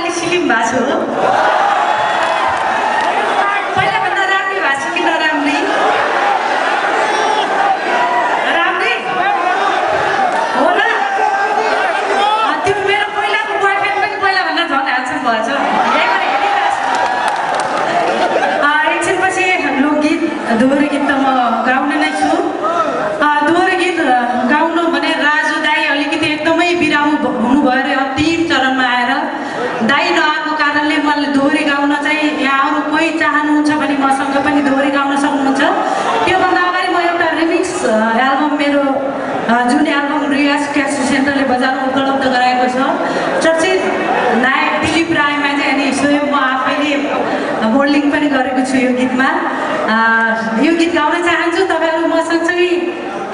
अलि सिलिम भएको छु पहिलाभन्दा राम्रै भएको छु कि नराम्रै राम्रै हो र त्यो मेरो पहिलाको बोयफ्रेन्ड पनि पहिलाभन्दा झन् ह्यान्डसम भएछ यहीँबाट हेरिरहेको छु एकछिनपछि लोकगीत दोहोरो गीत त म गाउने नै छु दोहोरो गीत गाउनु भने राजु दाई अलिकति एकदमै बिरामी हुनुभयो अरे अन्तिम चरणमा आएर दाई नआएको कारणले मैले दोहोरी गाउन चाहिँ यहाँ अरू कोही चाहनुहुन्छ भने मसँग पनि दोहोरी गाउन सक्नुहुन्छ त्योभन्दा अगाडि म एउटा रिमिक्स एल्बम मेरो जुन एल्बम रियाज क्यासेट सेन्टरले बजारमा उपलब्ध गराएको छ चर्चित नायक दिलीप रायमा चाहिँ अनि स्वयं म आफैले मोडलिङ पनि गरेको छु यो गीतमा यो गीत गाउन चाहन्छु तपाईँहरू म सँगसँगै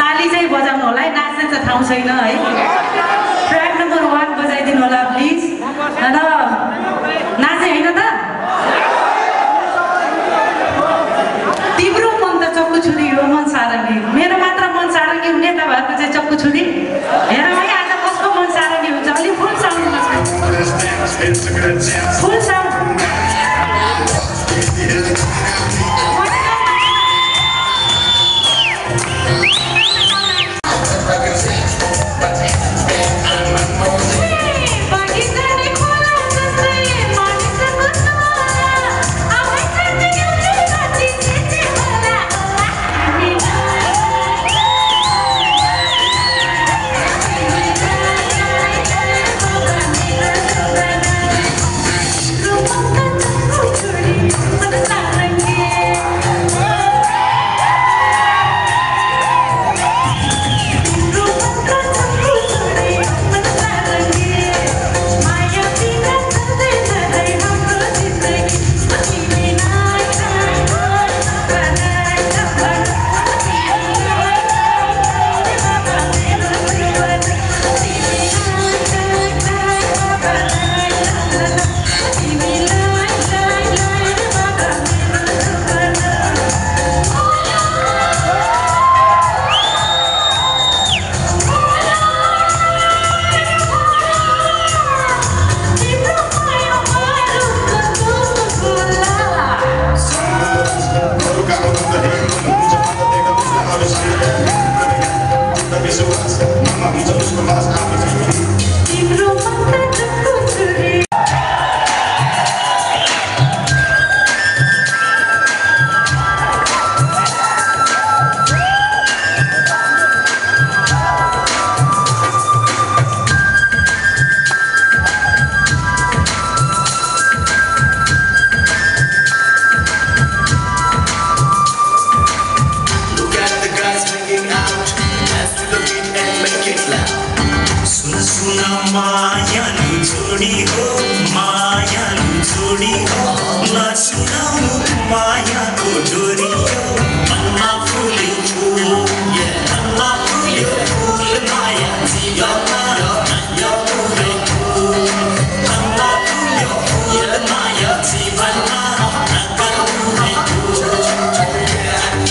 ताली चाहिँ बजाउनु होला है नाच्ने चाहिँ ठाउँ छैन है ट्र्याक नम्बर 1 बजाइदिनु होला प्लिज र नाचे होइन त तिम्रो मन त चक्कु छुरी हो मन सारङ्गी मेरो मात्र मन सारङ्गी हुने तपाईँहरूको चाहिँ चक्कु छुरी हेर है आज कसको मन सारङ्गी हुन्छ अलिक फुल साउन्डमा फुल sound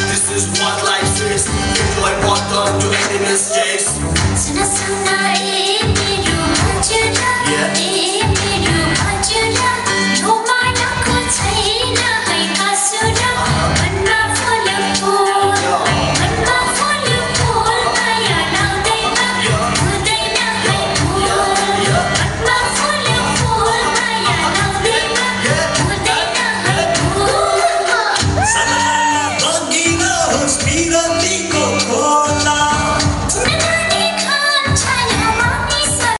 This is what life is. Enjoy what don't do any mistakes.